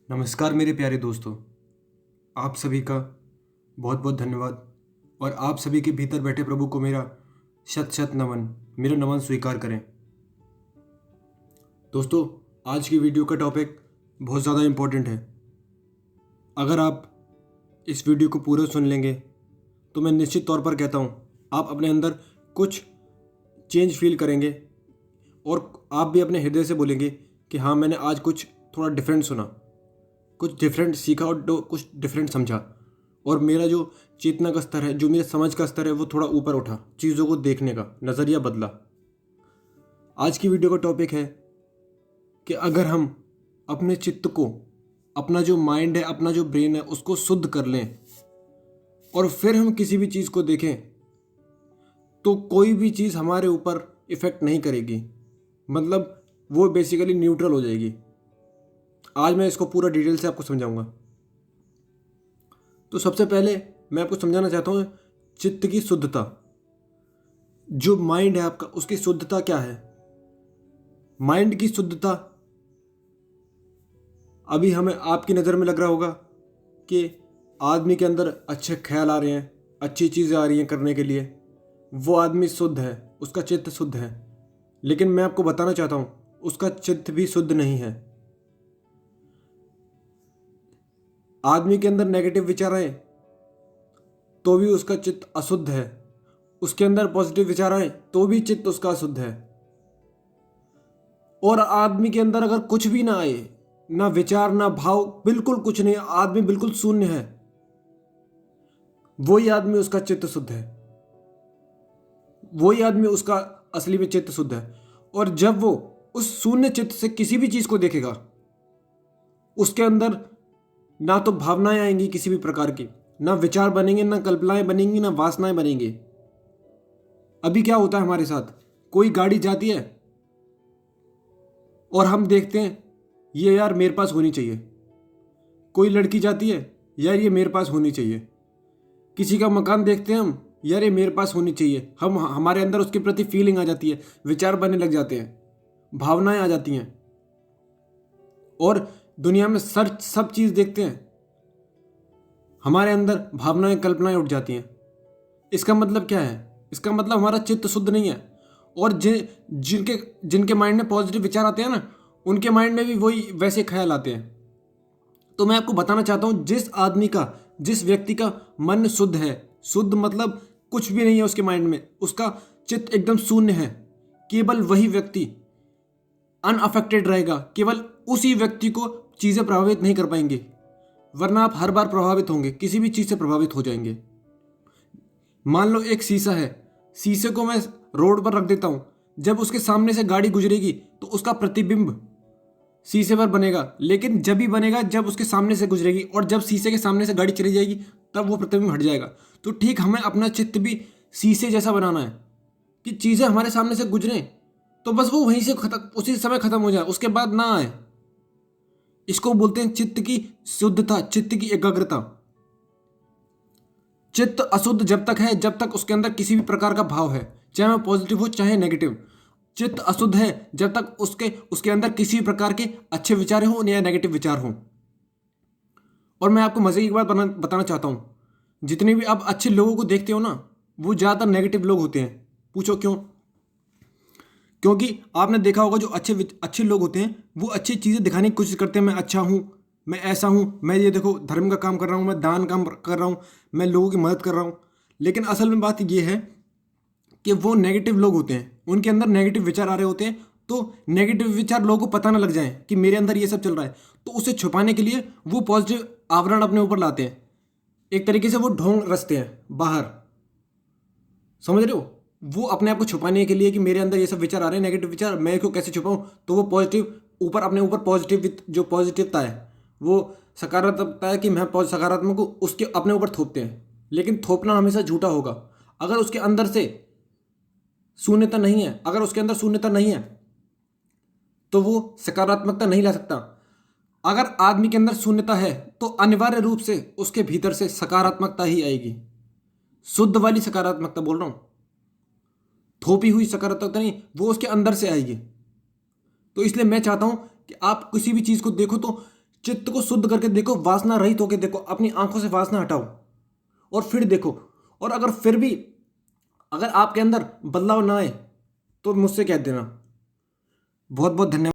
नमस्कार मेरे प्यारे दोस्तों। आप सभी का बहुत बहुत धन्यवाद और आप सभी के भीतर बैठे प्रभु को मेरा शत शत नमन, मेरा नमन स्वीकार करें। दोस्तों, आज की वीडियो का टॉपिक बहुत ज़्यादा इम्पोर्टेंट है। अगर आप इस वीडियो को पूरा सुन लेंगे तो मैं निश्चित तौर पर कहता हूँ आप अपने अंदर कुछ चेंज फील करेंगे और आप भी अपने हृदय से बोलेंगे कि हाँ, मैंने आज कुछ थोड़ा डिफरेंट सुना, कुछ डिफरेंट सीखा और कुछ डिफरेंट समझा और मेरा जो चेतना का स्तर है, जो मेरे समझ का स्तर है, वो थोड़ा ऊपर उठा, चीज़ों को देखने का नज़रिया बदला। आज की वीडियो का टॉपिक है कि अगर हम अपने चित्त को, अपना जो माइंड है, अपना जो ब्रेन है, उसको शुद्ध कर लें और फिर हम किसी भी चीज़ को देखें तो कोई भी चीज़ हमारे ऊपर इफ़ेक्ट नहीं करेगी। मतलब वो बेसिकली न्यूट्रल हो जाएगी। आज मैं इसको पूरा डिटेल से आपको समझाऊंगा। तो सबसे पहले मैं आपको समझाना चाहता हूँ चित्त की शुद्धता। जो माइंड है आपका, उसकी शुद्धता क्या है। माइंड की शुद्धता अभी हमें आपकी नज़र में लग रहा होगा कि आदमी के अंदर अच्छे ख्याल आ रहे हैं, अच्छी चीज़ें आ रही हैं करने के लिए, वो आदमी शुद्ध है, उसका चित्त शुद्ध है। लेकिन मैं आपको बताना चाहता हूँ उसका चित्त भी शुद्ध नहीं है। आदमी के अंदर नेगेटिव विचार आए तो भी उसका चित्त अशुद्ध है। उसके अंदर पॉजिटिव विचार आए तो भी चित्त उसका शुद्ध है। और आदमी के अंदर अगर कुछ भी ना आए, ना विचार ना भाव, बिल्कुल कुछ नहीं, आदमी बिल्कुल शून्य है, वही आदमी उसका चित्त शुद्ध है, वही आदमी उसका असली में चित्त शुद्ध है। और जब वो उस शून्य चित्त से किसी भी चीज को देखेगा, उसके अंदर ना तो भावनाएं आएंगी किसी भी प्रकार की, ना विचार बनेंगे, ना कल्पनाएं बनेंगी, ना वासनाएं बनेंगी। अभी क्या होता है हमारे साथ, कोई गाड़ी जाती है और हम देखते हैं ये यार मेरे पास होनी चाहिए। कोई लड़की जाती है, यार ये मेरे पास होनी चाहिए। किसी का मकान देखते हैं हम, यार ये मेरे पास होनी चाहिए। हम हमारे अंदर उसके प्रति फीलिंग आ जाती है, विचार बनने लग जाते हैं, भावनाएं आ जाती हैं और दुनिया में सर्च सब चीज देखते हैं, हमारे अंदर भावनाएं कल्पनाएं उठ जाती हैं। इसका मतलब क्या है? इसका मतलब हमारा चित्त शुद्ध नहीं है। और जिनके जिनके माइंड में पॉजिटिव विचार आते हैं ना, उनके माइंड में भी वही वैसे ख्याल आते हैं। तो मैं आपको बताना चाहता हूं जिस आदमी का, जिस व्यक्ति का मन शुद्ध है, शुद्ध मतलब कुछ भी नहीं है उसके माइंड में, उसका चित्त एकदम शून्य है, केवल वही व्यक्ति अनअफेक्टेड रहेगा। केवल उसी व्यक्ति को चीजें प्रभावित नहीं कर पाएंगे, वरना आप हर बार प्रभावित होंगे, किसी भी चीज से प्रभावित हो जाएंगे। मान लो एक शीशा है, शीशे को मैं रोड पर रख देता हूं, जब उसके सामने से गाड़ी गुजरेगी तो उसका प्रतिबिंब शीशे पर बनेगा, लेकिन जब भी बनेगा जब उसके सामने से गुजरेगी, और जब शीशे के सामने से गाड़ी चली जाएगी तब वो प्रतिबिंब हट जाएगा। तो ठीक हमें अपना चित्त भी शीशे जैसा बनाना है कि चीजें हमारे सामने से गुजरें तो बस वो वहीं से खत्म, उसी समय खत्म हो जाए, उसके बाद ना आए। इसको बोलते हैं चित्त की शुद्धता, चित्त की एकाग्रता। चित्त अशुद्ध जब तक है जब तक उसके अंदर किसी भी प्रकार का भाव है, चाहे वह पॉजिटिव हो चाहे नेगेटिव। चित्त अशुद्ध है जब तक उसके उसके अंदर किसी भी प्रकार के अच्छे विचार हों या नेगेटिव विचार हों। और मैं आपको मजे की बात बताना चाहता हूं, जितने भी आप अच्छे लोगों को देखते हो ना, वो ज्यादातर नेगेटिव लोग होते हैं। पूछो क्यों? क्योंकि आपने देखा होगा जो अच्छे लोग होते हैं वो अच्छी चीजें दिखाने की कोशिश करते हैं। मैं अच्छा हूं, मैं ऐसा हूं, मैं ये देखो धर्म का काम कर रहा हूं, मैं दान काम कर रहा हूं, मैं लोगों की मदद कर रहा हूं। लेकिन असल में बात ये है कि वो नेगेटिव लोग होते हैं, उनके अंदर नेगेटिव विचार आ रहे होते हैं। तो नेगेटिव विचार लोगों को पता ना लग जाए कि मेरे अंदर ये सब चल रहा है, तो उसे छुपाने के लिए वो पॉजिटिव आवरण अपने ऊपर लाते हैं। एक तरीके से वो ढोंग रचते हैं बाहर, समझ रहे हो? वो अपने आप को छुपाने के लिए कि मेरे अंदर ये सब विचार आ रहे हैं, नेगेटिव विचार, मैं इसको कैसे छुपाऊं, तो वो पॉजिटिव ऊपर अपने ऊपर पॉजिटिव, जो पॉजिटिवता है, वो सकारात्मकता है कि मैं सकारात्मक हूं, उसके अपने ऊपर थोपते हैं। लेकिन थोपना हमेशा झूठा होगा। अगर उसके अंदर से शून्यता नहीं है, अगर उसके अंदर शून्यता नहीं है तो वो सकारात्मकता नहीं ला सकता। अगर आदमी के अंदर शून्यता है तो अनिवार्य रूप से उसके भीतर से सकारात्मकता ही आएगी। शुद्ध वाली सकारात्मकता बोल रहा हूं, थोपी हुई सकारात्मकता नहीं, वो उसके अंदर से आएगी। तो इसलिए मैं चाहता हूं कि आप किसी भी चीज को देखो तो चित्त को शुद्ध करके देखो, वासना रहित होकर देखो, अपनी आंखों से वासना हटाओ और फिर देखो। और अगर फिर भी अगर आपके अंदर बदलाव ना आए तो मुझसे कह देना। बहुत बहुत धन्यवाद।